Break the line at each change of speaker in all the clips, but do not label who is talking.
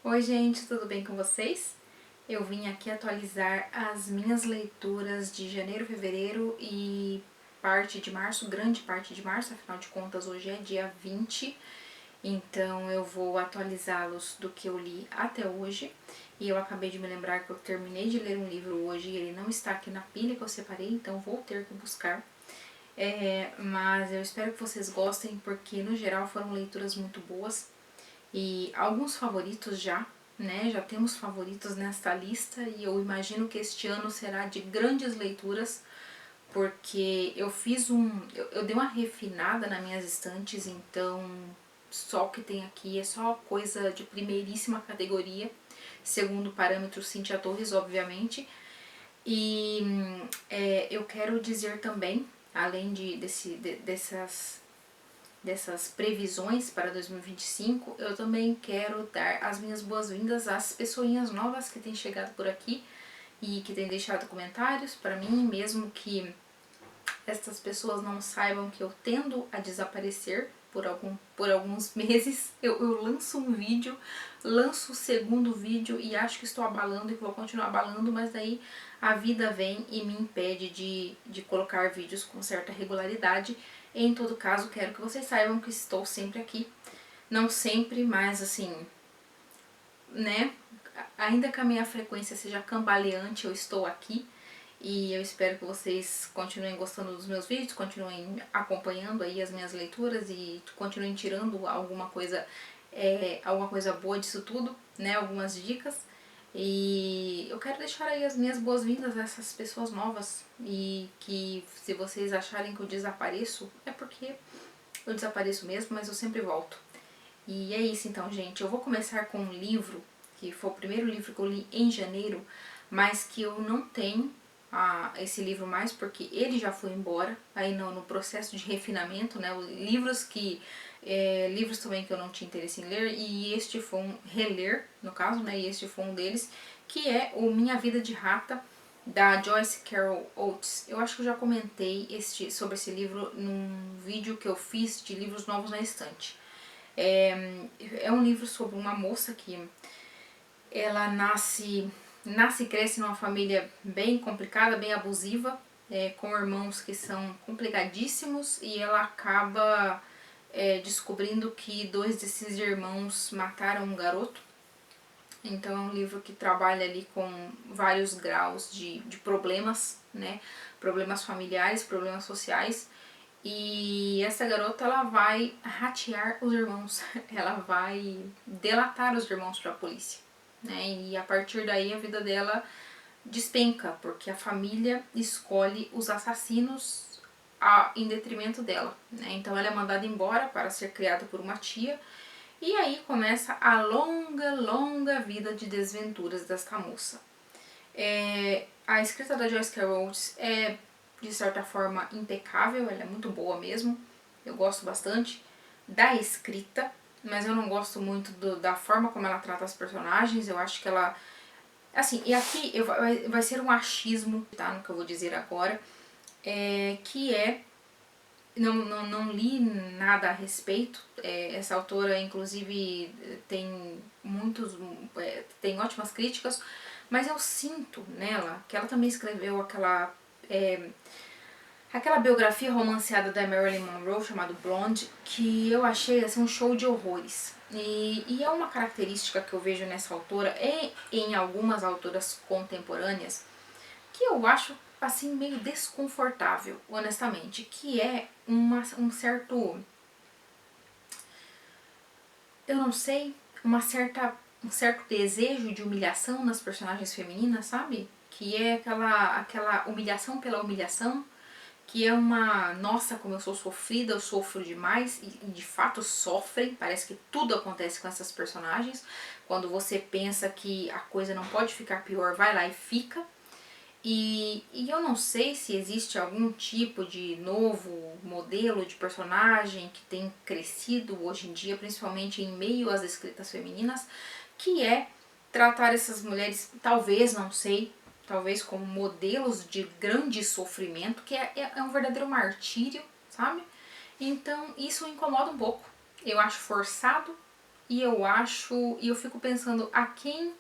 Oi gente, tudo bem com vocês? Eu vim aqui atualizar as minhas leituras de janeiro, fevereiro e parte de março, grande parte de março, afinal de contas hoje é dia 20, então eu vou atualizá-los do que eu li até hoje. E eu acabei de me lembrar que eu terminei de ler um livro hoje e ele não está aqui na pilha que eu separei, então vou ter que buscar. Mas eu espero que vocês gostem, porque no geral foram leituras muito boas e alguns favoritos já, né? Já temos favoritos nesta lista e eu imagino que este ano será de grandes leituras, porque eu dei uma refinada nas minhas estantes, então só o que tem aqui é só coisa de primeiríssima categoria, segundo parâmetros Cíntia Torres, obviamente. E eu quero dizer também, além dessas previsões para 2025, eu também quero dar as minhas boas-vindas às pessoinhas novas que têm chegado por aqui e que têm deixado comentários para mim, mesmo que estas pessoas não saibam que eu tendo a desaparecer por alguns meses. Eu lanço um vídeo, lanço o segundo vídeo e acho que estou abalando e vou continuar abalando, mas daí a vida vem e me impede de colocar vídeos com certa regularidade. Em todo caso, quero que vocês saibam que estou sempre aqui. Não sempre, mas assim, né? Ainda que a minha frequência seja cambaleante, eu estou aqui. E eu espero que vocês continuem gostando dos meus vídeos, continuem acompanhando aí as minhas leituras e continuem tirando alguma coisa boa disso tudo, né? Algumas dicas. E eu quero deixar aí as minhas boas-vindas a essas pessoas novas. E que se vocês acharem que eu desapareço, é porque eu desapareço mesmo, mas eu sempre volto. E é isso então, gente. Eu vou começar com um livro, que foi o primeiro livro que eu li em janeiro, mas que eu não tenho esse livro mais, porque ele já foi embora, aí no processo de refinamento, né? Livros também que eu não tinha interesse em ler, e este foi um reler, no caso, né? E este foi um deles, que é o Minha Vida de Rata, da Joyce Carol Oates. Eu acho que eu já comentei sobre esse livro num vídeo que eu fiz de livros novos na estante. É um livro sobre uma moça que ela nasce e cresce numa família bem complicada, bem abusiva, com irmãos que são complicadíssimos, e ela acaba descobrindo que dois desses irmãos mataram um garoto. Então é um livro que trabalha ali com vários graus de problemas, né? Problemas familiares, problemas sociais. E essa garota, ela vai ratear os irmãos, ela vai delatar os irmãos para a polícia, né? E a partir daí a vida dela despenca, porque a família escolhe os assassinos em detrimento dela, né? Então ela é mandada embora para ser criada por uma tia, e aí começa a longa, longa vida de desventuras desta moça. A escrita da Joyce Carol Oates é, de certa forma, impecável, ela é muito boa mesmo, eu gosto bastante da escrita, mas eu não gosto muito da forma como ela trata as personagens. Eu acho que ela... Assim, e aqui vai ser um achismo, tá, no que eu vou dizer agora, que é... Não li nada a respeito. Essa autora, inclusive, tem ótimas críticas, mas eu sinto nela que ela também escreveu aquela biografia romanceada da Marilyn Monroe, chamada Blonde, que eu achei assim, um show de horrores. E é uma característica que eu vejo nessa autora e em algumas autoras contemporâneas, que eu acho assim meio desconfortável, honestamente, que é um certo, eu não sei, um certo desejo de humilhação nas personagens femininas, sabe? Que é aquela humilhação pela humilhação, que é uma, nossa, como eu sou sofrida, eu sofro demais, e de fato sofrem, parece que tudo acontece com essas personagens. Quando você pensa que a coisa não pode ficar pior, vai lá e fica. E eu não sei se existe algum tipo de novo modelo de personagem que tem crescido hoje em dia, principalmente em meio às escritas femininas, que é tratar essas mulheres, talvez, não sei, talvez como modelos de grande sofrimento, que é um verdadeiro martírio, sabe? Então isso incomoda um pouco. Eu acho forçado, e eu fico pensando a quem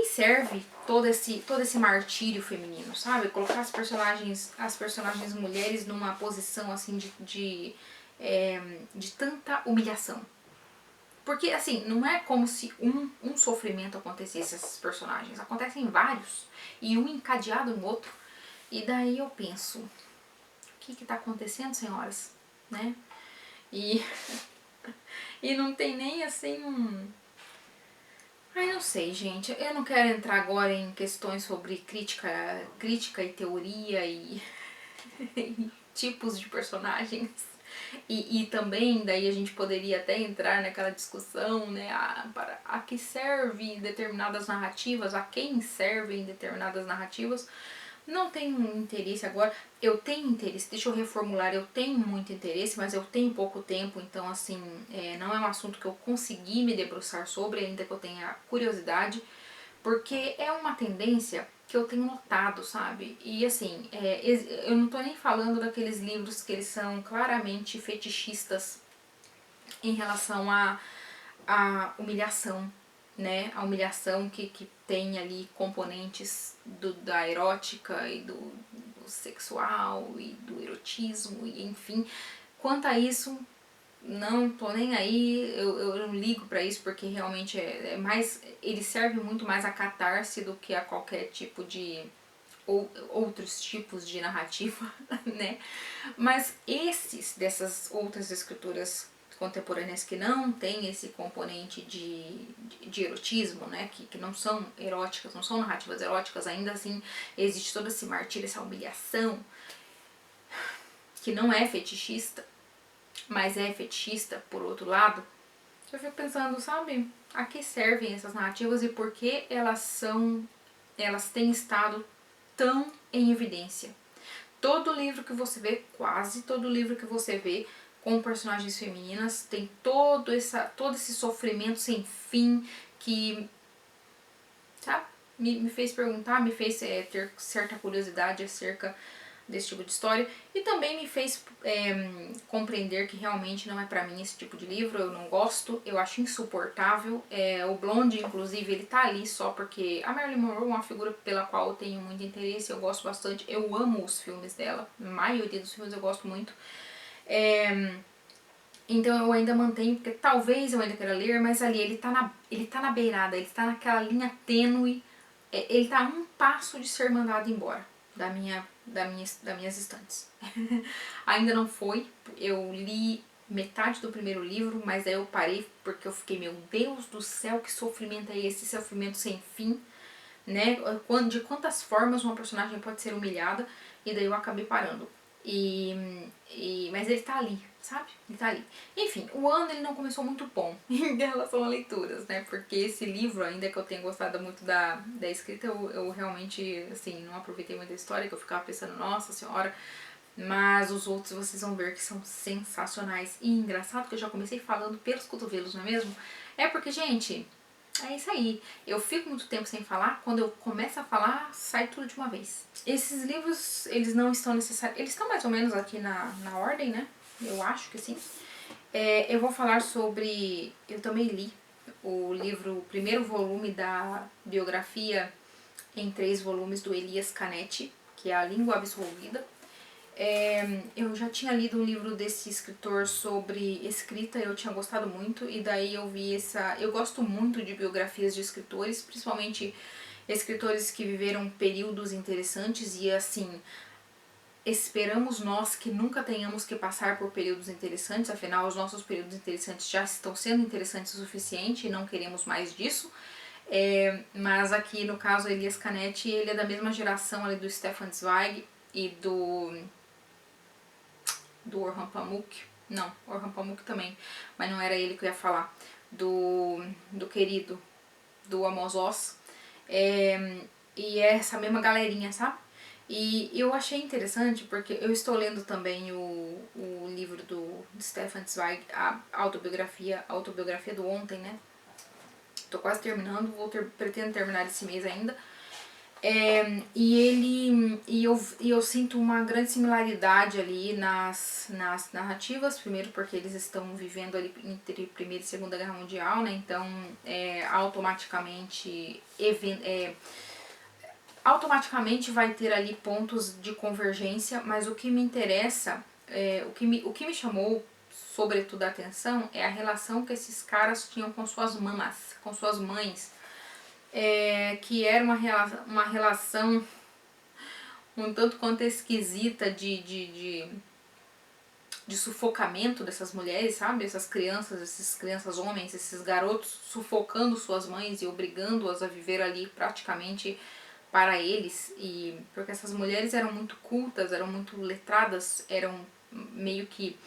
serve todo esse martírio feminino, sabe? Colocar as personagens mulheres numa posição assim de tanta humilhação. Porque, assim, não é como se um sofrimento acontecesse a esses personagens. Acontecem vários. E um encadeado no outro. E daí eu penso, o que tá acontecendo, senhoras? Né? E, e não tem nem, assim, Ai, não sei, gente. Eu não quero entrar agora em questões sobre crítica e teoria e tipos de personagens. E também, daí a gente poderia até entrar naquela discussão, né, a que servem determinadas narrativas, a quem servem determinadas narrativas. Não tenho interesse agora, eu tenho interesse, deixa eu reformular, eu tenho muito interesse, mas eu tenho pouco tempo, então assim, não é um assunto que eu consegui me debruçar sobre, ainda que eu tenha curiosidade, porque é uma tendência que eu tenho notado, sabe? E assim, eu não tô nem falando daqueles livros que eles são claramente fetichistas em relação à humilhação, né? A humilhação que tem ali componentes da erótica e do sexual e do erotismo, e enfim. Quanto a isso, não tô nem aí, eu não ligo pra isso, porque realmente é mais. Ele serve muito mais a catarse do que a qualquer tipo de. Ou outros tipos de narrativa, né? Mas dessas outras escrituras contemporâneas que não tem esse componente de erotismo, né, que não são eróticas, não são narrativas eróticas, ainda assim existe todo esse martírio, essa humilhação, que não é fetichista, mas é fetichista por outro lado. Eu fico pensando, sabe, a que servem essas narrativas e por que elas têm estado tão em evidência. Todo livro que você vê, quase todo livro que você vê com personagens femininas tem todo esse sofrimento sem fim que, sabe, me fez perguntar, me fez ter certa curiosidade acerca desse tipo de história e também me fez compreender que realmente não é pra mim esse tipo de livro, eu não gosto, eu acho insuportável. O Blonde, inclusive, ele tá ali só porque a Marilyn Monroe é uma figura pela qual eu tenho muito interesse, eu gosto bastante, eu amo os filmes dela, a maioria dos filmes eu gosto muito. Então eu ainda mantenho, porque talvez eu ainda queira ler, mas ali ele tá na beirada, ele tá naquela linha tênue, ele tá a um passo de ser mandado embora das minhas estantes. Ainda não foi, eu li metade do primeiro livro, mas aí eu parei porque eu fiquei, meu Deus do céu, que sofrimento é esse sofrimento sem fim, né? De quantas formas uma personagem pode ser humilhada, e daí eu acabei parando. Mas ele tá ali, sabe? Ele tá ali. Enfim, o ano ele não começou muito bom em relação a leituras, né? Porque esse livro, ainda que eu tenha gostado muito da escrita, eu realmente, assim, não aproveitei muito da história, que eu ficava pensando, nossa senhora. Mas os outros vocês vão ver que são sensacionais. E engraçado que eu já comecei falando pelos cotovelos, não é mesmo? É porque, gente, é isso aí. Eu fico muito tempo sem falar, quando eu começo a falar, sai tudo de uma vez. Esses livros, eles não estão necessários. Eles estão mais ou menos aqui na ordem, né? Eu acho que sim. Eu vou falar sobre. Eu também li o livro, o primeiro volume da biografia em 3 volumes do Elias Canetti, que é A Língua Absolvida. Eu já tinha lido um livro desse escritor sobre escrita, eu tinha gostado muito, e daí eu vi essa. Eu gosto muito de biografias de escritores, principalmente escritores que viveram períodos interessantes e assim. Esperamos nós que nunca tenhamos que passar por períodos interessantes, afinal os nossos períodos interessantes já estão sendo interessantes o suficiente e não queremos mais disso. Mas aqui no caso Elias Canetti, ele é da mesma geração ali do Stefan Zweig e do Orhan Pamuk. Não, Orhan Pamuk também, mas não era ele que eu ia falar. Do querido, do Amos Oz. E é essa mesma galerinha, sabe? E eu achei interessante porque eu estou lendo também o livro do Stefan Zweig, a autobiografia do Ontem, né? Tô quase terminando, pretendo terminar esse mês ainda. E eu sinto uma grande similaridade ali nas narrativas, primeiro porque eles estão vivendo ali entre Primeira e Segunda Guerra Mundial, né? Então automaticamente vai ter ali pontos de convergência, mas o que me interessa, o que me chamou sobretudo a atenção é a relação que esses caras tinham com suas mamas, com suas mães, que era uma relação um tanto quanto esquisita de sufocamento dessas mulheres, sabe? Essas crianças homens, esses garotos sufocando suas mães e obrigando-as a viver ali praticamente para eles. E porque essas mulheres eram muito cultas, eram muito letradas, eram meio que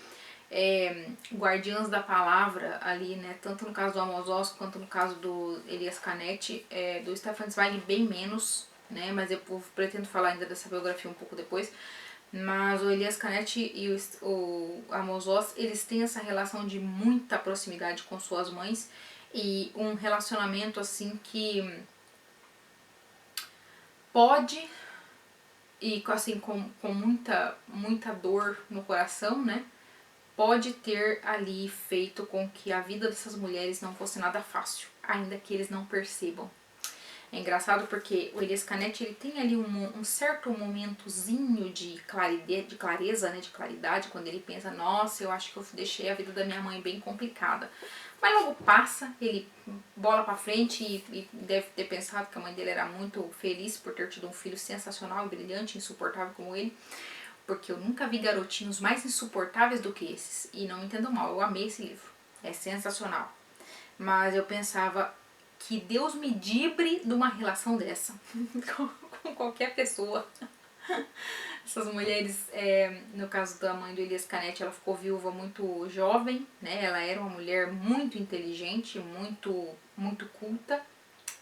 guardiãs da palavra ali, né? Tanto no caso do Amos Oz quanto no caso do Elias Canetti, do Stefan Zweig bem menos, né? Mas eu pretendo falar ainda dessa biografia um pouco depois. Mas o Elias Canetti e o Amos Oz, eles têm essa relação de muita proximidade com suas mães e um relacionamento assim que pode, e assim com muita dor no coração, né? Pode ter ali feito com que a vida dessas mulheres não fosse nada fácil, ainda que eles não percebam. É engraçado porque o Elias Canetti, ele tem ali um certo momentozinho de clareza, né, de claridade, quando ele pensa, nossa, eu acho que eu deixei a vida da minha mãe bem complicada. Mas logo passa, ele bola pra frente e deve ter pensado que a mãe dele era muito feliz por ter tido um filho sensacional, brilhante, insuportável como ele. Porque eu nunca vi garotinhos mais insuportáveis do que esses. E não me entendam mal, eu amei esse livro. É sensacional. Mas eu pensava que Deus me livre de uma relação dessa com qualquer pessoa. Essas mulheres, no caso da mãe do Elias Canetti, ela ficou viúva muito jovem, né? Ela era uma mulher muito inteligente, muito culta,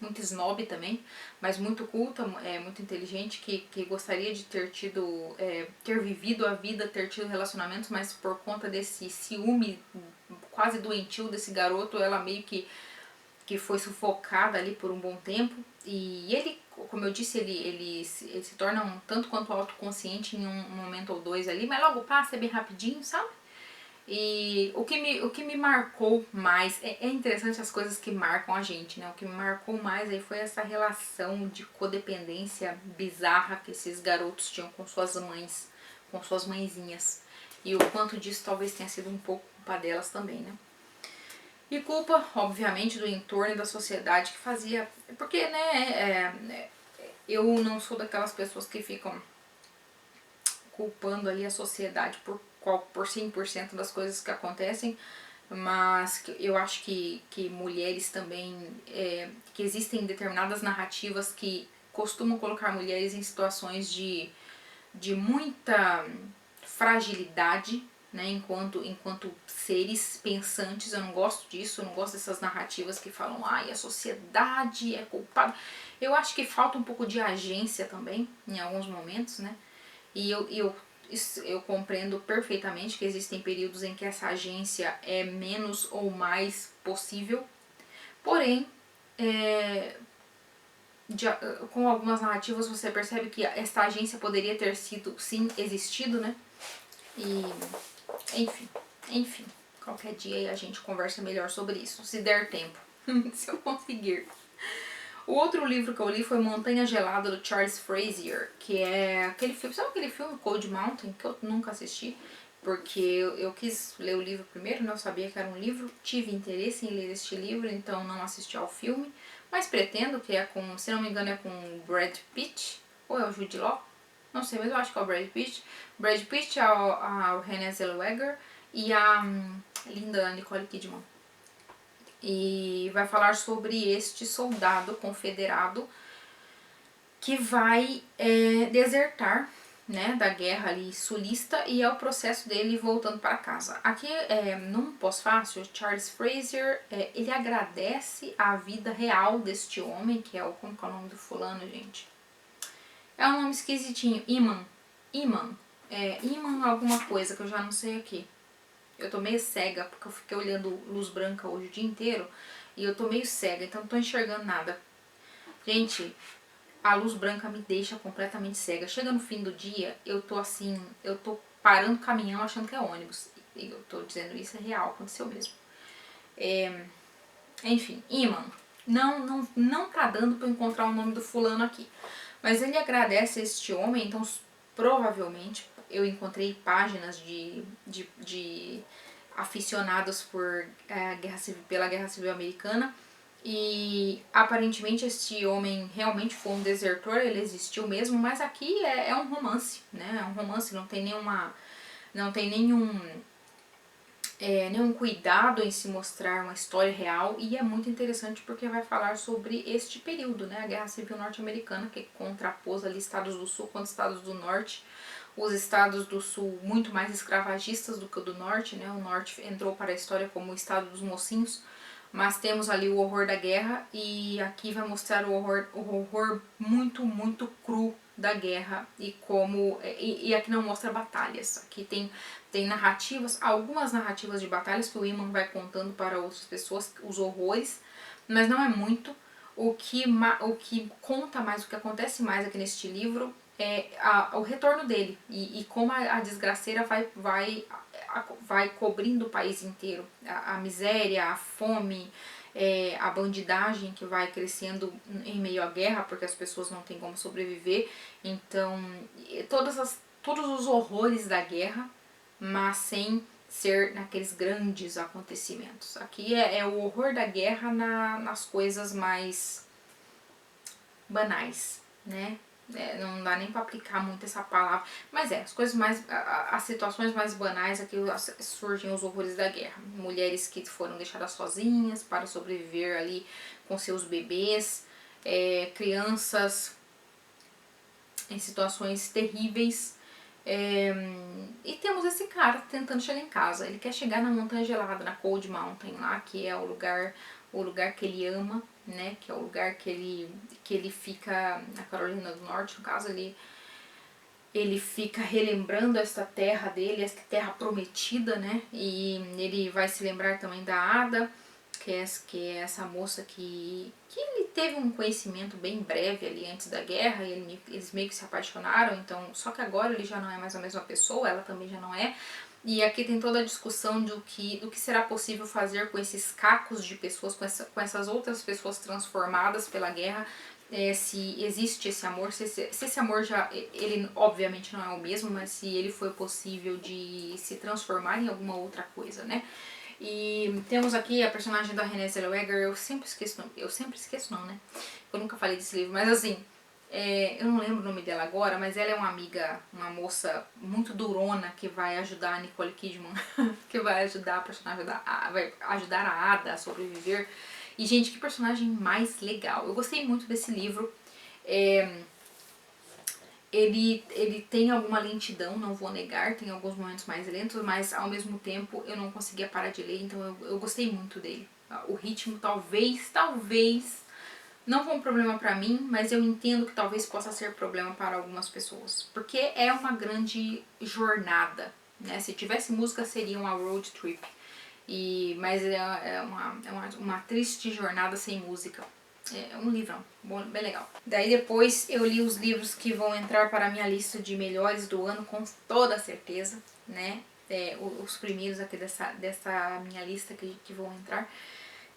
muito snob também, mas muito culta, muito inteligente, que gostaria de ter vivido a vida, ter tido relacionamentos, mas por conta desse ciúme quase doentio desse garoto, ela meio que foi sufocada ali por um bom tempo. E ele, como eu disse, ele se torna um tanto quanto autoconsciente em um momento ou dois ali, mas logo passa, é bem rapidinho, sabe? E o que me marcou mais, é interessante as coisas que marcam a gente, né? O que me marcou mais aí foi essa relação de codependência bizarra que esses garotos tinham com suas mães, com suas mãezinhas. E o quanto disso talvez tenha sido um pouco culpa delas também, né? E culpa, obviamente, do entorno e da sociedade que fazia. Porque, né, eu não sou daquelas pessoas que ficam culpando ali a sociedade por 100% das coisas que acontecem, mas eu acho que mulheres também, que existem determinadas narrativas que costumam colocar mulheres em situações de muita fragilidade, né, enquanto seres pensantes. Eu não gosto disso, eu não gosto dessas narrativas que falam, ai, a sociedade é culpada. Eu acho que falta um pouco de agência também, em alguns momentos, né, e eu compreendo perfeitamente que existem períodos em que essa agência é menos ou mais possível, porém, com algumas narrativas você percebe que esta agência poderia ter sido, sim, existido, né? E, enfim, qualquer dia aí a gente conversa melhor sobre isso, se der tempo, se eu conseguir. O outro livro que eu li foi Montanha Gelada, do Charles Frazier, que é aquele filme, sabe aquele filme Cold Mountain, que eu nunca assisti, porque eu quis ler o livro primeiro, não sabia que era um livro, tive interesse em ler este livro, então não assisti ao filme, mas pretendo, que é com, se não me engano é com o Brad Pitt, ou é o Jude Law, não sei, mas eu acho que é o Brad Pitt. Brad Pitt, a Renée Zellweger e a linda Nicole Kidman. E vai falar sobre este soldado confederado que vai desertar, né, da guerra ali sulista, e é o processo dele voltando para casa. Aqui, num pós-fácil, Charles Frazier, ele agradece a vida real deste homem, que é o, como que é o nome do fulano, gente? É um nome esquisitinho, Iman, Iman alguma coisa, que eu já não sei aqui. Eu tô meio cega, porque eu fiquei olhando luz branca hoje o dia inteiro, e eu tô meio cega, então não tô enxergando nada. Gente, a luz branca me deixa completamente cega. Chega no fim do dia, eu tô assim, eu tô parando o caminhão achando que é ônibus. E eu tô dizendo isso, é real, aconteceu mesmo. Enfim, imã. Não tá dando pra eu encontrar o nome do fulano aqui. Mas ele agradece a este homem, então provavelmente eu encontrei páginas de aficionados por pela Guerra Civil Americana. E aparentemente este homem realmente foi um desertor, ele existiu mesmo, mas aqui é um romance, né? É um romance, não tem nenhum cuidado em se mostrar uma história real, e é muito interessante porque vai falar sobre este período, né? A Guerra Civil Norte-Americana, que contrapôs ali estados do Sul contra estados do Norte. Os estados do Sul muito mais escravagistas do que o do Norte, né? O Norte entrou para a história como o estado dos mocinhos, mas temos ali o horror da guerra, e aqui vai mostrar o horror muito, muito cru da guerra, e aqui não mostra batalhas. Aqui tem narrativas, algumas narrativas de batalhas que o Iman vai contando para outras pessoas, os horrores, mas não é muito. O que conta mais, o que acontece mais aqui neste livro é o retorno dele, e como a desgraceira vai cobrindo o país inteiro. A miséria, a fome, a bandidagem que vai crescendo em meio à guerra, porque as pessoas não têm como sobreviver. Então, todos os horrores da guerra, mas sem ser naqueles grandes acontecimentos. Aqui é o horror da guerra nas coisas mais banais, né? Não dá nem pra aplicar muito essa palavra, mas as coisas mais, as situações mais banais, aqui surgem os horrores da guerra. Mulheres que foram deixadas sozinhas para sobreviver ali com seus bebês, crianças em situações terríveis. E temos esse cara tentando chegar em casa. Ele quer chegar na Montanha Gelada, na Cold Mountain lá, que é o lugar que ele ama, né? Que é o lugar que ele fica, na Carolina do Norte, no caso, ele fica relembrando esta terra dele, esta terra prometida, né? E ele vai se lembrar também da Ada, que é essa moça que ele teve um conhecimento bem breve ali antes da guerra, e eles meio que se apaixonaram, então, só que agora ele já não é mais a mesma pessoa, ela também já não é. E aqui tem toda a discussão do que será possível fazer com esses cacos de pessoas, com essas outras pessoas transformadas pela guerra, se existe esse amor, se esse amor já, ele obviamente não é o mesmo, mas se ele foi possível de se transformar em alguma outra coisa, né? E temos aqui a personagem da Renée Zellweger, eu sempre esqueço não, né? Eu nunca falei desse livro, mas assim, eu não lembro o nome dela agora, mas ela é uma amiga, uma moça muito durona que vai ajudar a Nicole Kidman, que vai ajudar a personagem vai ajudar a Ada a sobreviver. E gente, que personagem mais legal. Eu gostei muito desse livro. Ele tem alguma lentidão, não vou negar, tem alguns momentos mais lentos, mas ao mesmo tempo eu não conseguia parar de ler, então eu gostei muito dele. O ritmo talvez não foi um problema pra mim, mas eu entendo que talvez possa ser problema para algumas pessoas, porque é uma grande jornada, né? Se tivesse música seria uma road trip, mas é uma triste jornada sem música. É um livrão, bem legal. Daí depois eu li os livros que vão entrar para a minha lista de melhores do ano, com toda certeza, né? Os primeiros aqui dessa minha lista que vão entrar,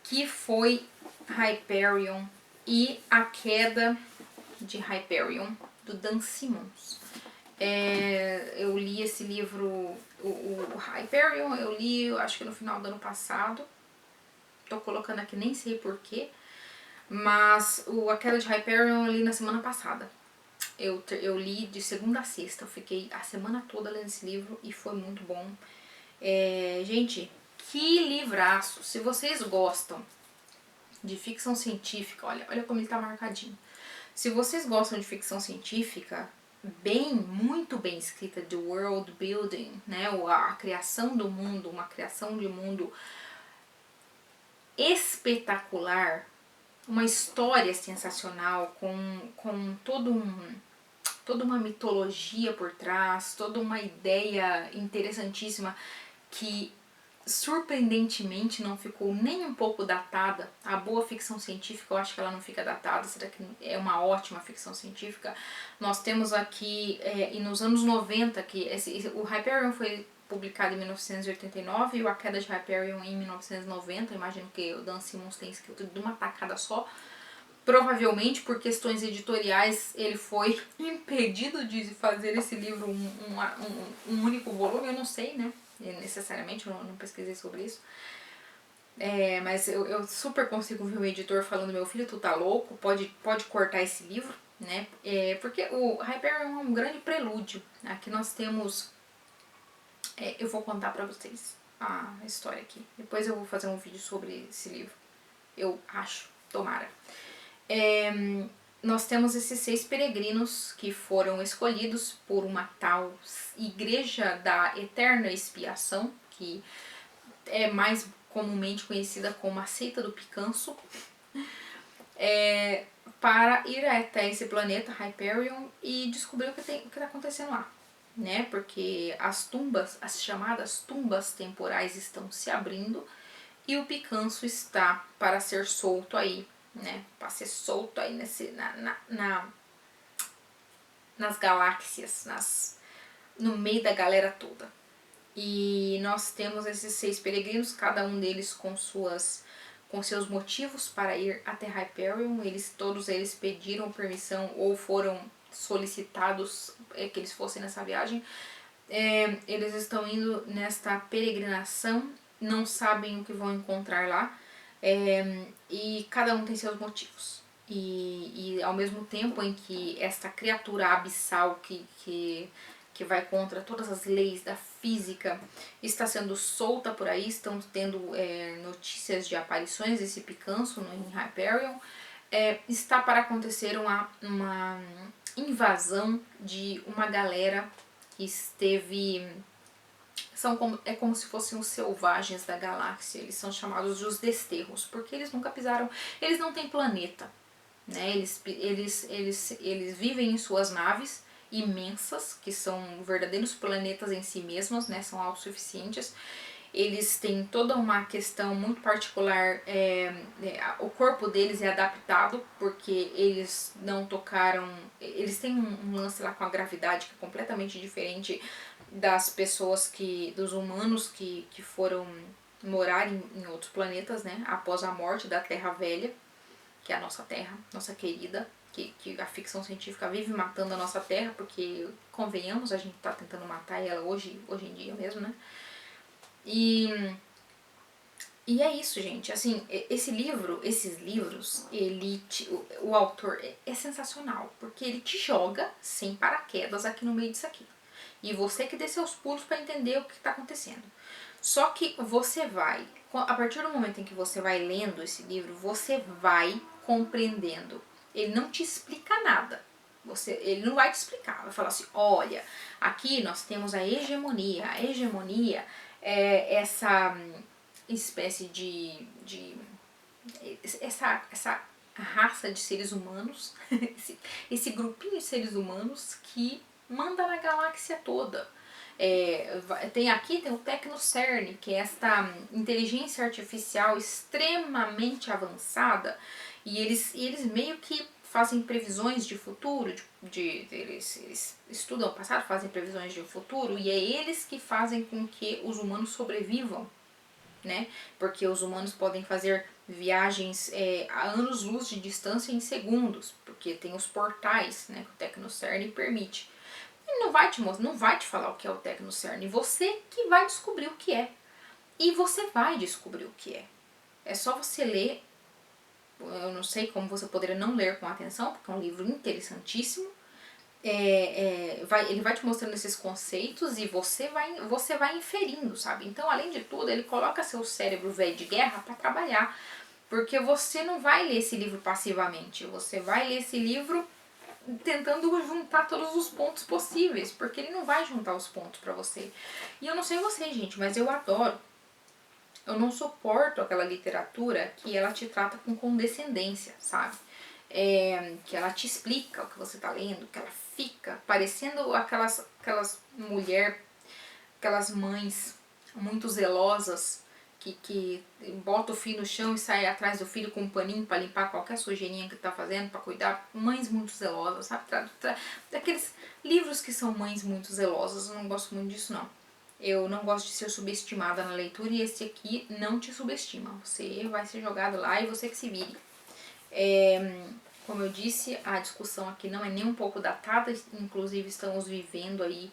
que foi Hyperion e A Queda de Hyperion, do Dan Simmons. Eu li esse livro, o Hyperion, eu li acho que no final do ano passado. Tô colocando aqui, nem sei porquê. Mas A Queda de Hyperion eu li na semana passada. Eu li de segunda a sexta. Eu fiquei a semana toda lendo esse livro e foi muito bom. Gente, que livraço! Se vocês gostam de ficção científica, olha como ele tá marcadinho. Se vocês gostam de ficção científica, muito bem escrita, de world building, né? A criação do mundo, uma criação de mundo espetacular, uma história sensacional, com toda uma mitologia por trás, toda uma ideia interessantíssima que surpreendentemente não ficou nem um pouco datada. A boa ficção científica, eu acho que ela não fica datada, será que é uma ótima ficção científica. Nós temos aqui, e nos anos 90, que o Hyperion foi publicado em 1989 e A Queda de Hyperion em 1990, imagino que o Dan Simmons tem escrito de uma tacada só. Provavelmente por questões editoriais ele foi impedido de fazer esse livro um único volume, eu não sei, né? Necessariamente, eu não pesquisei sobre isso. Mas eu super consigo ver o editor falando: meu filho, tu tá louco, pode cortar esse livro, né? Porque o Hyperion é um grande prelúdio. Aqui nós temos... eu vou contar pra vocês a história aqui. Depois eu vou fazer um vídeo sobre esse livro. Eu acho, tomara. Nós temos esses 6 peregrinos que foram escolhidos por uma tal Igreja da Eterna Expiação, que é mais comumente conhecida como a Seita do Picanço, para ir até esse planeta Hyperion e descobrir o que está acontecendo lá, né? Porque as chamadas tumbas temporais estão se abrindo e o Picanço está para ser solto aí, né? Para ser solto aí nas galáxias, no meio da galera toda. E nós temos esses 6 peregrinos, cada um deles com seus motivos para ir até Hyperion. Todos eles pediram permissão ou foram solicitados que eles fossem nessa viagem. Eles estão indo nesta peregrinação, não sabem o que vão encontrar lá, e cada um tem seus motivos. E ao mesmo tempo em que esta criatura abissal que vai contra todas as leis da física está sendo solta por aí, estão tendo notícias de aparições desse Picanço em Hyperion, está para acontecer uma invasão de uma galera que esteve... é como se fossem os selvagens da galáxia. Eles são chamados de os desterros, porque eles nunca pisaram, eles não têm planeta, né? Eles vivem em suas naves imensas, que são verdadeiros planetas em si mesmos, né? São autossuficientes. Eles têm toda uma questão muito particular, o corpo deles é adaptado, porque eles não tocaram... Eles têm um lance lá com a gravidade que é completamente diferente das pessoas, dos humanos que foram morar em outros planetas, né? Após a morte da Terra Velha, que é a nossa Terra, nossa querida, que a ficção científica vive matando a nossa Terra, porque, convenhamos, a gente tá tentando matar ela hoje em dia mesmo, né? E é isso, gente. Assim, esses livros, o autor é sensacional, porque ele te joga sem paraquedas aqui no meio disso aqui. E você que dê seus pulos para entender o que está acontecendo. Só que você vai, a partir do momento em que você vai lendo esse livro, você vai compreendendo. Ele não te explica nada. Ele não vai te explicar. Vai falar assim: olha, aqui nós temos a hegemonia. A hegemonia é essa espécie essa raça de seres humanos, esse grupinho de seres humanos que manda na galáxia toda. Tem o TecnoCERN, que é esta inteligência artificial extremamente avançada, e eles meio que fazem previsões de futuro, eles estudam o passado, fazem previsões de futuro, e é eles que fazem com que os humanos sobrevivam, né? Porque os humanos podem fazer viagens a anos-luz de distância em segundos, porque tem os portais, né, que o TecnoCERN permite. Ele não vai te falar o que é o TecnoCERN, você que vai descobrir o que é. E você vai descobrir o que é. É só você ler. Eu não sei como você poderia não ler com atenção, porque é um livro interessantíssimo. Ele vai te mostrando esses conceitos e você vai inferindo, sabe? Então, além de tudo, ele coloca seu cérebro velho de guerra para trabalhar. Porque você não vai ler esse livro passivamente. Você vai ler esse livro tentando juntar todos os pontos possíveis, porque ele não vai juntar os pontos pra você. E eu não sei vocês, gente, mas eu adoro. Eu não suporto aquela literatura que ela te trata com condescendência, sabe? Que ela te explica o que você tá lendo, que ela fica parecendo aquelas mães muito zelosas, que bota o filho no chão e sai atrás do filho com um paninho para limpar qualquer sujeirinha que tá fazendo, para cuidar. Mães muito zelosas, sabe? Daqueles livros que são mães muito zelosas, eu não gosto muito disso não. Eu não gosto de ser subestimada na leitura e esse aqui não te subestima. Você vai ser jogado lá e você que se vire. Como eu disse, a discussão aqui não é nem um pouco datada, inclusive estamos vivendo aí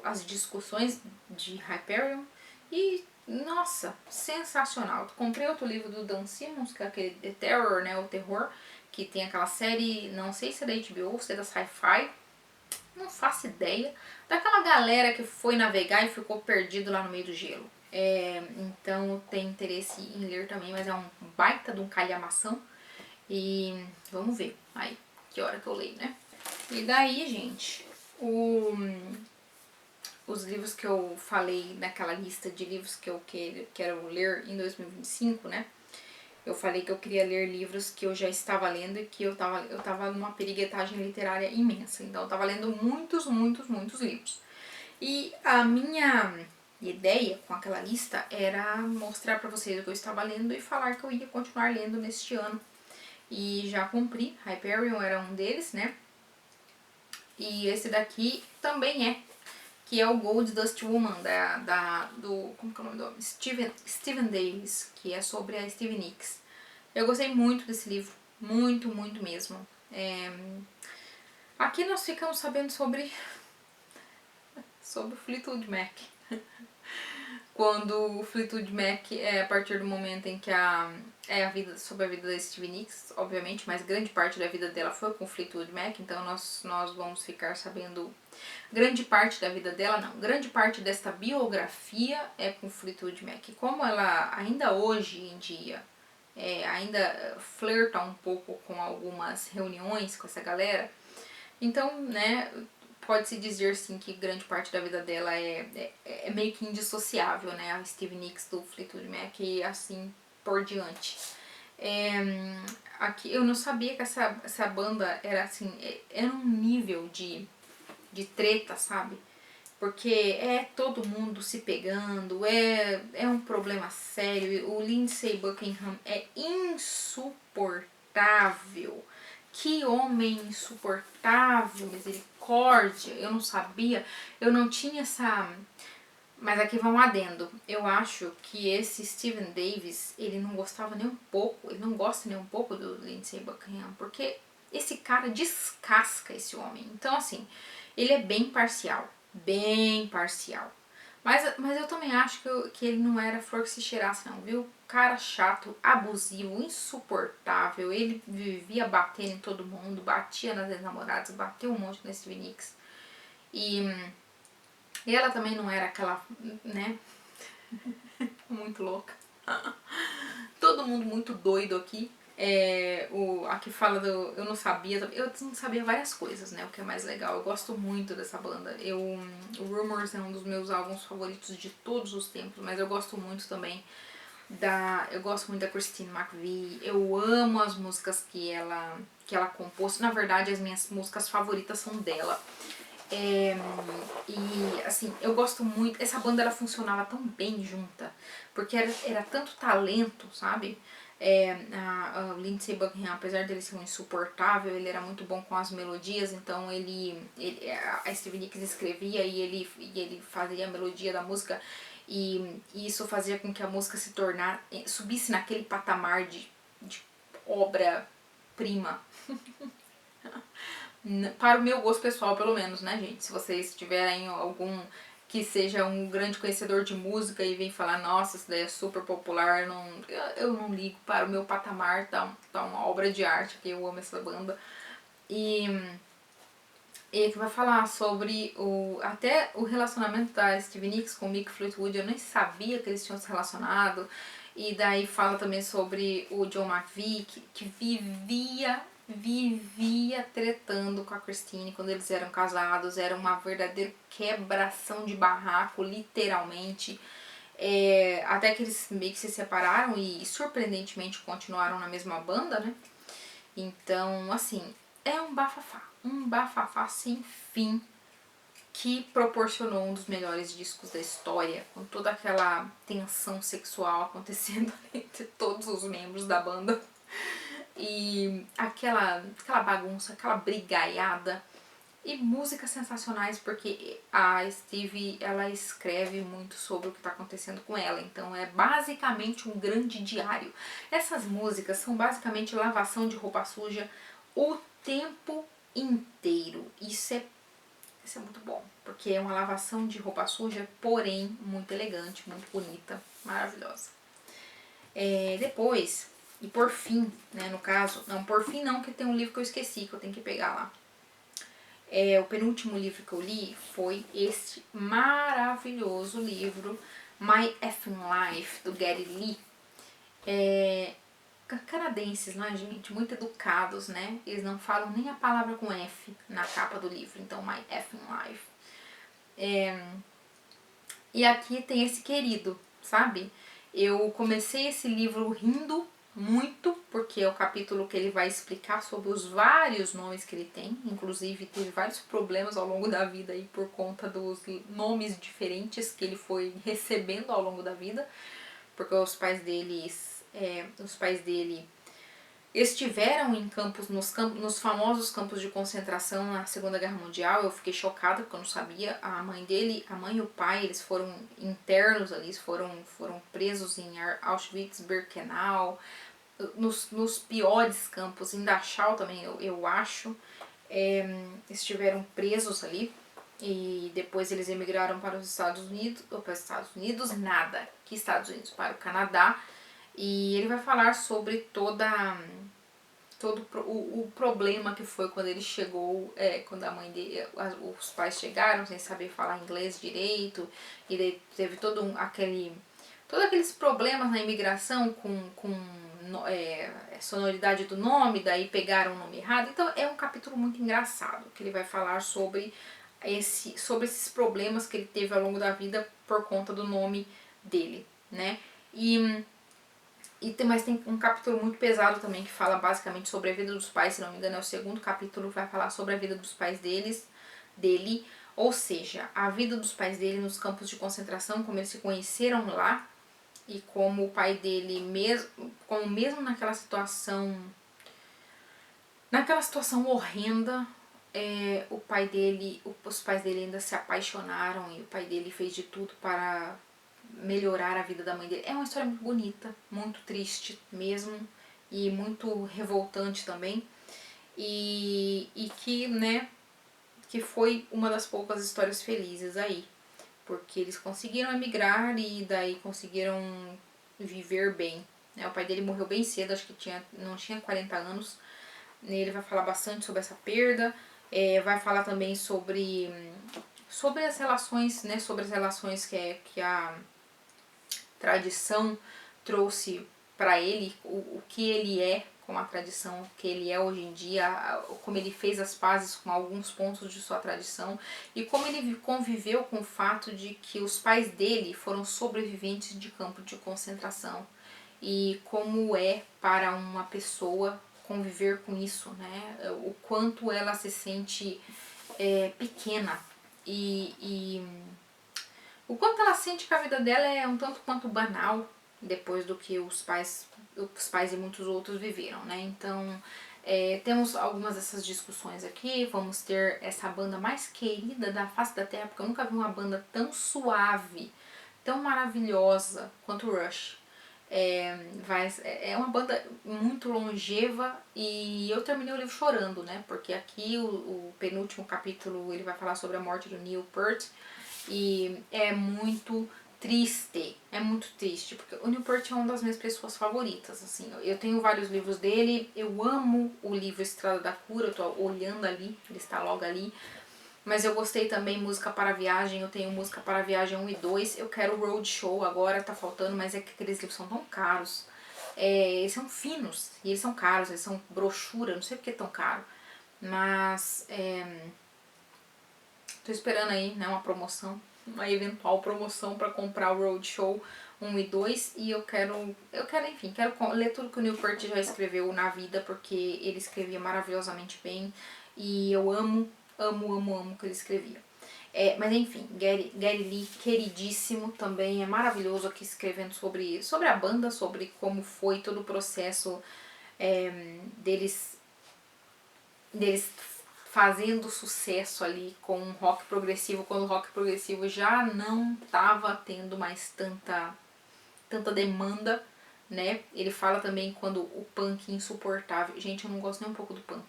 as discussões de Hyperion e, nossa, sensacional. Comprei outro livro do Dan Simmons, que é aquele The Terror, né, o terror, que tem aquela série, não sei se é da HBO ou se é da Sci-Fi, não faço ideia, daquela galera que foi navegar e ficou perdido lá no meio do gelo. Então eu tenho interesse em ler também, mas é um baita de um calhamação. E vamos ver aí que hora que eu leio, né? E daí, gente, os livros que eu falei naquela lista de livros que eu quero ler em 2025, né? Eu falei que eu queria ler livros que eu já estava lendo e que eu tava numa periguetagem literária imensa. Então eu tava lendo muitos, muitos, muitos livros. E a minha ideia com aquela lista era mostrar pra vocês o que eu estava lendo e falar que eu ia continuar lendo neste ano. E já cumpri, Hyperion era um deles, né? E esse daqui também que é o Gold Dust Woman, do como que é o nome do homem? Stephen Davis, que é sobre a Stevie Nicks. Eu gostei muito desse livro, muito, muito mesmo. Aqui nós ficamos sabendo sobre o Fleetwood Mac. Quando o Fleetwood Mac a partir do momento em que sobre a vida da Stevie Nicks, obviamente, mas grande parte da vida dela foi com o Fleetwood Mac, então nós vamos ficar sabendo grande parte da vida dela, não, grande parte desta biografia é com o Fleetwood Mac. Como ela ainda hoje em dia ainda flerta um pouco com algumas reuniões com essa galera, então, né, pode-se dizer sim que grande parte da vida dela é meio que indissociável, né? A Stevie Nicks do Fleetwood Mac e assim por diante. Aqui eu não sabia que essa banda era assim, era um nível de treta, sabe? Porque é todo mundo se pegando, é um problema sério. O Lindsey Buckingham é insuportável. Que homem insuportável, misericórdia. Eu não sabia, eu não tinha essa... Mas aqui vai um adendo. Eu acho que esse Stephen Davis, ele não gostava nem um pouco, ele não gosta nem um pouco do Lindsey Buckingham, porque esse cara descasca esse homem. Então, assim, ele é bem parcial. Bem parcial. Mas eu também acho que ele não era flor que se cheirasse não, viu? Cara chato, abusivo, insuportável. Ele vivia batendo em todo mundo, batia nas ex-namoradas, bateu um monte nesse Vinix. E ela também não era aquela, né? Muito louca. Todo mundo muito doido aqui. Aqui fala eu não sabia várias coisas, né, o que é mais legal. Eu gosto muito dessa banda. O Rumors é um dos meus álbuns favoritos de todos os tempos, mas eu gosto muito também eu gosto muito da Christine McVie. Eu amo as músicas que ela compôs. Na verdade, as minhas músicas favoritas são dela. E assim, eu gosto muito. Essa banda ela funcionava tão bem junta, porque era tanto talento, sabe? A Lindsey Buckingham, apesar dele ser um insuportável, ele era muito bom com as melodias, então a Stevie Nicks escrevia e ele fazia a melodia da música, e isso fazia com que a música subisse naquele patamar de obra-prima. Para o meu gosto pessoal, pelo menos, né, gente? Se vocês tiverem algum que seja um grande conhecedor de música e vem falar, nossa, isso daí é super popular, eu não ligo. Para o meu patamar, tá uma obra de arte, que eu amo essa banda. E que vai falar sobre até o relacionamento da Stevie Nicks com o Mick Fleetwood. Eu nem sabia que eles tinham se relacionado. E daí fala também sobre o John McVie, que vivia tretando com a Christine quando eles eram casados. Era uma verdadeira quebração de barraco, literalmente. Até que eles meio que se separaram e surpreendentemente continuaram na mesma banda, né? Então, assim, é um bafafá sem fim que proporcionou um dos melhores discos da história, com toda aquela tensão sexual acontecendo entre todos os membros da banda. E aquela bagunça, aquela brigaiada. E músicas sensacionais, porque a Stevie, ela escreve muito sobre o que está acontecendo com ela. Então é basicamente um grande diário. Essas músicas são basicamente lavação de roupa suja o tempo inteiro. Isso é muito bom, porque é uma lavação de roupa suja, porém muito elegante, muito bonita, maravilhosa. Depois, e por fim, né, no caso, não, por fim não, que tem um livro que eu esqueci, que eu tenho que pegar lá. O penúltimo livro que eu li foi este maravilhoso livro, My Effing Life, do Geddy Lee. Canadenses, né, gente? Muito educados, né? Eles não falam nem a palavra com F na capa do livro, então My Effing Life. E aqui tem esse querido, sabe? Eu comecei esse livro rindo muito, porque é o capítulo que ele vai explicar sobre os vários nomes que ele tem. Inclusive, teve vários problemas ao longo da vida aí por conta dos nomes diferentes que ele foi recebendo ao longo da vida, porque os pais dele estiveram em campos, nos famosos campos de concentração na Segunda Guerra Mundial. Eu fiquei chocada porque eu não sabia. A mãe e o pai, eles foram internos ali, foram presos em Auschwitz, Birkenau, nos piores campos, em Dachau também, eu acho. Estiveram presos ali e depois eles emigraram para os Estados Unidos, nada, que Estados Unidos, para o Canadá. E ele vai falar sobre todo o problema que foi quando ele chegou, quando a mãe dele, os pais chegaram sem saber falar inglês direito, e daí teve todos aqueles problemas na imigração com sonoridade do nome, daí pegaram o nome errado. Então é um capítulo muito engraçado, que ele vai falar sobre esses problemas que ele teve ao longo da vida por conta do nome dele, né? Mas tem um capítulo muito pesado também que fala basicamente sobre a vida dos pais, se não me engano é o segundo capítulo, vai falar sobre a vida dos pais dele, ou seja, a vida dos pais dele nos campos de concentração, como eles se conheceram lá, e como o pai dele, mesmo naquela situação horrenda, os pais dele ainda se apaixonaram e o pai dele fez de tudo para melhorar a vida da mãe dele. É uma história muito bonita, muito triste mesmo, e muito revoltante também, e que, né, que foi uma das poucas histórias felizes aí, porque eles conseguiram emigrar e daí conseguiram viver bem, né? O pai dele morreu bem cedo, acho que não tinha 40 anos. Ele vai falar bastante sobre essa perda, vai falar também sobre as relações, né, sobre as relações que a tradição trouxe para ele, o que ele é com a tradição, o que ele é hoje em dia, como ele fez as pazes com alguns pontos de sua tradição e como ele conviveu com o fato de que os pais dele foram sobreviventes de campo de concentração e como é para uma pessoa conviver com isso, né? O quanto ela se sente pequena e o quanto ela sente que a vida dela é um tanto quanto banal depois do que os pais e muitos outros viveram, né? Então, temos algumas dessas discussões aqui. Vamos ter essa banda mais querida da face da Terra, porque eu nunca vi uma banda tão suave, tão maravilhosa quanto o Rush. É uma banda muito longeva e eu terminei o livro chorando, né? Porque aqui o penúltimo capítulo ele vai falar sobre a morte do Neil Peart e é muito triste, porque o Neil Peart é uma das minhas pessoas favoritas, assim. Eu tenho vários livros dele, eu amo o livro Estrada da Cura, eu tô olhando ali, ele está logo ali. Mas eu gostei também Música para Viagem, eu tenho Música para Viagem 1 e 2, eu quero Road Show agora, tá faltando, mas é que aqueles livros são tão caros. Eles são finos, e eles são caros, eles são brochura, não sei porque é tão caro. Mas, tô esperando aí, né, uma promoção, uma eventual promoção para comprar o Road Show 1 e 2, e eu quero ler tudo que o Neil Peart já escreveu na vida, porque ele escrevia maravilhosamente bem, e eu amo o que ele escrevia. Mas enfim, Geddy Lee, queridíssimo, também é maravilhoso aqui escrevendo sobre a banda, sobre como foi todo o processo deles fazendo sucesso ali com o rock progressivo, quando o rock progressivo já não estava tendo mais tanta demanda, né? Ele fala também quando o punk insuportável. Gente, eu não gosto nem um pouco do punk.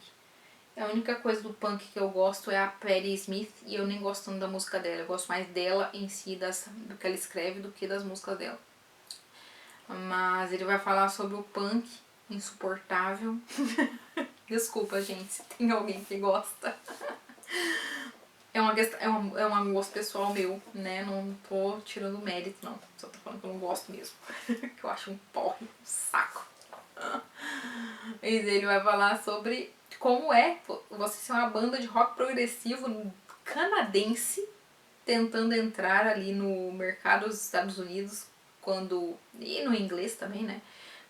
A única coisa do punk que eu gosto é a Patti Smith e eu nem gosto tanto da música dela. Eu gosto mais dela em si, do que ela escreve, do que das músicas dela. Mas ele vai falar sobre o punk insuportável. Desculpa, gente, se tem alguém que gosta. É um gosto pessoal meu, né? Não tô tirando mérito, não. Só tô falando que eu não gosto mesmo. Que eu acho um porre, um saco. E ele vai falar sobre como é você ser uma banda de rock progressivo canadense tentando entrar ali no mercado dos Estados Unidos e no inglês também, né?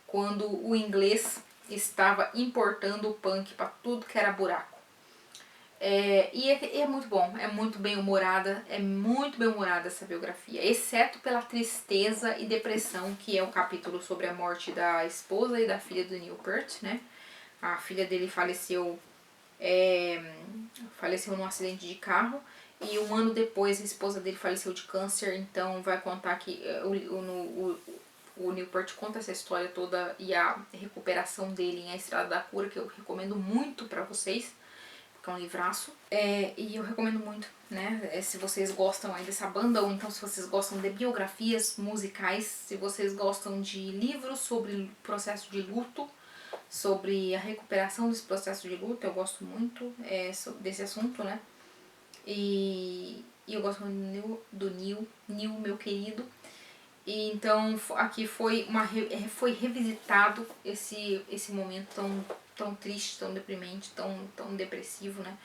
Quando o inglês estava importando o punk pra tudo que era buraco. E é muito bom, é muito bem humorada essa biografia, exceto pela tristeza e depressão, que é o capítulo sobre a morte da esposa e da filha do Neil Peart, né? A filha dele faleceu num acidente de carro e um ano depois a esposa dele faleceu de câncer. Então vai contar que o Neil Peart conta essa história toda e a recuperação dele em A Estrada da Cura, que eu recomendo muito pra vocês, que é um livraço. E eu recomendo muito, né? Se vocês gostam aí dessa banda, ou então se vocês gostam de biografias musicais, se vocês gostam de livros sobre o processo de luto, sobre a recuperação desse processo de luto, eu gosto muito desse assunto, né? E eu gosto muito do Neil, meu querido. E então aqui foi revisitado esse momento tão triste, tão deprimente, tão depressivo, né?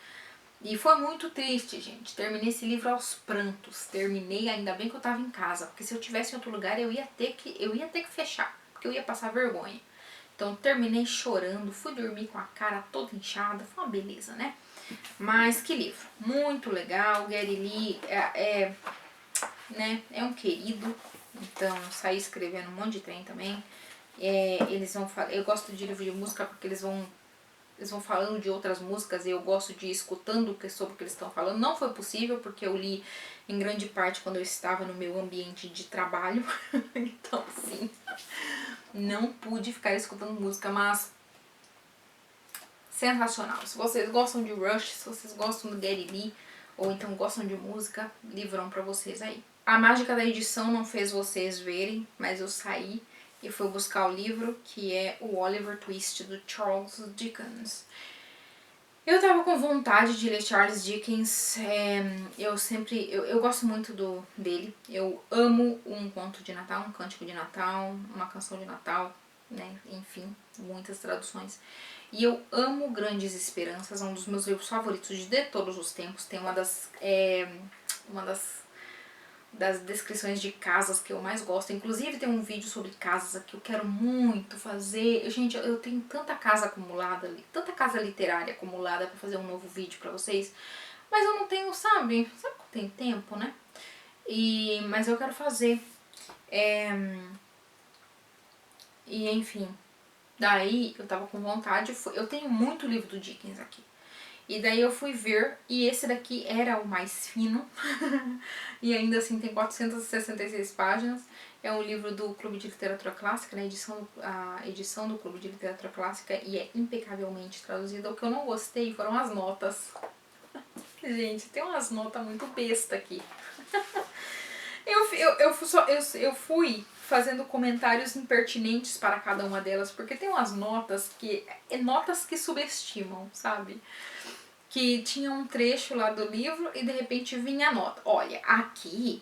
E foi muito triste, gente. Terminei esse livro aos prantos. Terminei, ainda bem que eu tava em casa, porque se eu tivesse em outro lugar eu ia ter que fechar, porque eu ia passar vergonha. Então terminei chorando, fui dormir com a cara toda inchada, foi uma beleza, né? Mas que livro, muito legal. Geddy Lee é um querido, então saí escrevendo um monte de trem também. Eu gosto de livro de música porque eles vão falando de outras músicas e eu gosto de ir escutando sobre o que eles estão falando. Não foi possível porque eu li em grande parte quando eu estava no meu ambiente de trabalho, então sim, não pude ficar escutando música, mas sensacional. Se vocês gostam de Rush, se vocês gostam do Geddy Lee, ou então gostam de música, livrão pra vocês aí. A mágica da edição não fez vocês verem, mas eu saí e fui buscar o livro, que é o Oliver Twist, do Charles Dickens. Eu tava com vontade de ler Charles Dickens, eu gosto muito dele. Eu amo um conto de Natal, um cântico de Natal, uma canção de Natal, né? Enfim, muitas traduções. E eu amo Grandes Esperanças, é um dos meus livros favoritos de todos os tempos. Tem uma das descrições de casas que eu mais gosto. Inclusive tem um vídeo sobre casas que eu quero muito fazer. Gente, eu tenho tanta casa acumulada, tanta casa literária acumulada pra fazer um novo vídeo pra vocês. Mas eu não tenho, sabe que eu tenho tempo, né? Mas eu quero fazer. E enfim, daí eu tava com vontade, eu tenho muito livro do Dickens aqui. E daí eu fui ver, e esse daqui era o mais fino, e ainda assim tem 466 páginas. É um livro do Clube de Literatura Clássica, né? A edição do Clube de Literatura Clássica, e é impecavelmente traduzida. O que eu não gostei foram as notas. Gente, tem umas notas muito besta aqui. Eu fui fazendo comentários impertinentes para cada uma delas, porque tem umas notas que subestimam, sabe? Que tinha um trecho lá do livro e de repente vinha a nota. Olha, aqui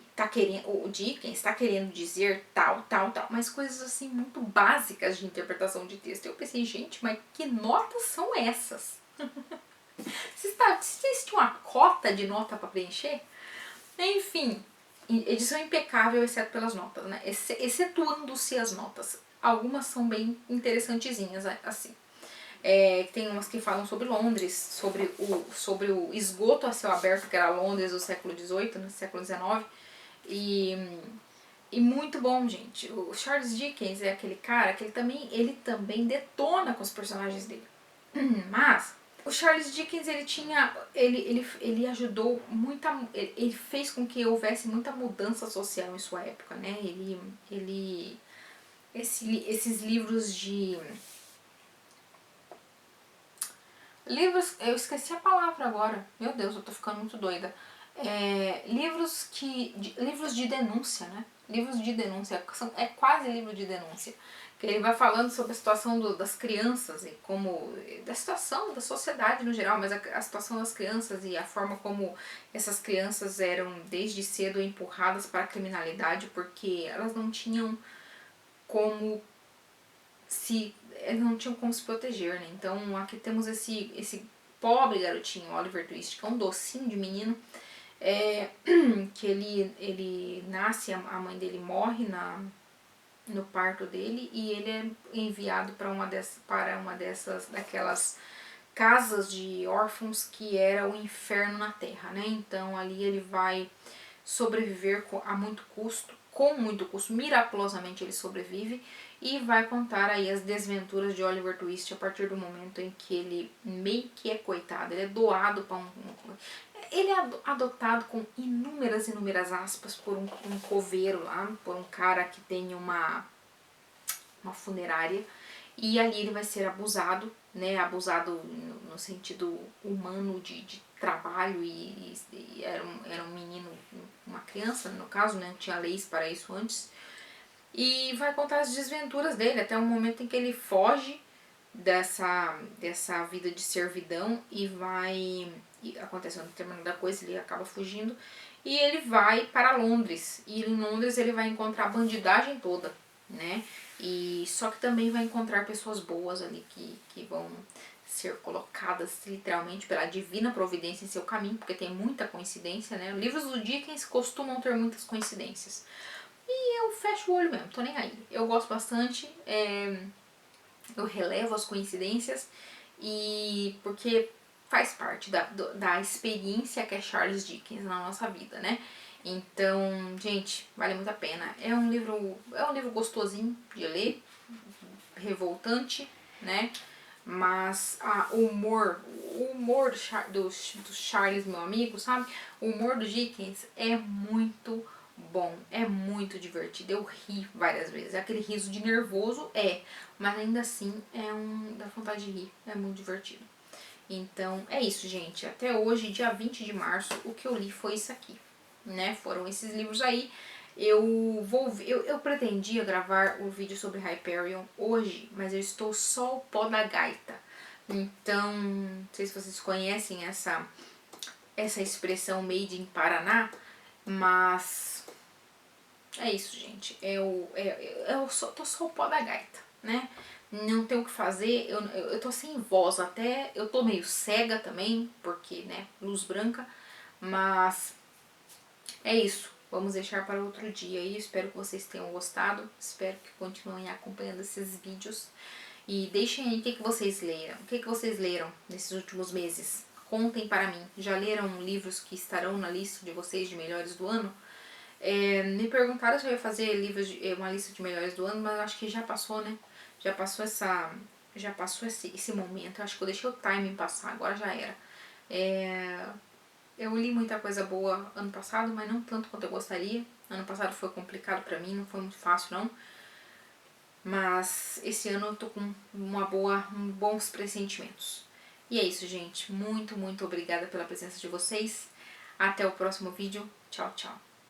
o Dickens está querendo dizer tal, mas coisas assim muito básicas de interpretação de texto. Eu pensei, gente, mas que notas são essas? Vocês tinham uma cota de nota para preencher? Enfim, edição impecável, exceto pelas notas, né? Excetuando-se as notas. Algumas são bem interessantezinhas, assim. Tem umas que falam sobre Londres, sobre o esgoto a céu aberto, que era Londres do século XVIII, no século XIX. E muito bom, gente. O Charles Dickens é aquele cara que ele também detona com os personagens dele. Mas o Charles Dickens, ele ajudou muita, ele fez com que houvesse muita mudança social em sua época, né? Esses livros eu esqueci a palavra agora. Meu Deus, eu tô ficando muito doida. Livros de denúncia, né? Livros de denúncia, é quase livro de denúncia. Que ele vai falando sobre a situação das crianças e como. Da situação da sociedade no geral, mas a situação das crianças e a forma como essas crianças eram desde cedo empurradas para a criminalidade porque elas não tinham como eles não tinham como se proteger, né? Então aqui temos esse pobre garotinho, Oliver Twist, que é um docinho de menino, que ele nasce, a mãe dele morre no parto dele e ele é enviado para uma daquelas casas de órfãos que era o inferno na Terra, né? Então ali ele vai sobreviver com muito custo, miraculosamente ele sobrevive e vai contar aí as desventuras de Oliver Twist a partir do momento em que ele meio que é coitado, ele é doado para ele é adotado com inúmeras aspas por um coveiro lá, por um cara que tem uma funerária, e ali ele vai ser abusado, né, abusado no sentido humano de trabalho e era um menino, uma criança no caso, né, não tinha leis para isso antes, e vai contar as desventuras dele até o momento em que ele foge dessa vida de servidão e acontece uma determinada coisa, ele acaba fugindo e ele vai para Londres, e em Londres ele vai encontrar a bandidagem toda, né, e só que também vai encontrar pessoas boas ali que vão ser colocadas literalmente pela divina providência em seu caminho, porque tem muita coincidência, né, livros do Dickens costumam ter muitas coincidências. E eu fecho o olho mesmo, tô nem aí. Eu gosto bastante, eu relevo as coincidências, e porque faz parte da experiência que é Charles Dickens na nossa vida, né? Então, gente, vale muito a pena. É um livro gostosinho de ler, revoltante, né? Mas o humor do Charles, meu amigo, sabe? O humor do Dickens é muito bom, é muito divertido. Eu ri várias vezes. É aquele riso de nervoso, mas ainda assim dá vontade de rir, é muito divertido. Então é isso, gente. Até hoje, dia 20 de março, o que eu li foi isso aqui, né? Foram esses livros aí. Eu pretendia gravar o vídeo sobre Hyperion hoje, mas eu estou só o pó da gaita. Então, não sei se vocês conhecem essa expressão made in Paraná, mas é isso, gente. Tô só o pó da gaita, né? Não tenho o que fazer, eu tô sem voz até, eu tô meio cega também, porque, né, luz branca, mas é isso. Vamos deixar para outro dia aí. Espero que vocês tenham gostado. Espero que continuem acompanhando esses vídeos. E deixem aí o que vocês leram. O que vocês leram nesses últimos meses? Contem para mim. Já leram livros que estarão na lista de vocês de melhores do ano? Me perguntaram se eu ia fazer uma lista de melhores do ano, mas acho que já passou, né? Já passou esse momento. Eu acho que eu deixei o timing passar, agora já era. Eu li muita coisa boa ano passado, mas não tanto quanto eu gostaria. Ano passado foi complicado pra mim, não foi muito fácil não. Mas esse ano eu tô com bons pressentimentos. E é isso, gente. Muito obrigada pela presença de vocês. Até o próximo vídeo. Tchau, tchau.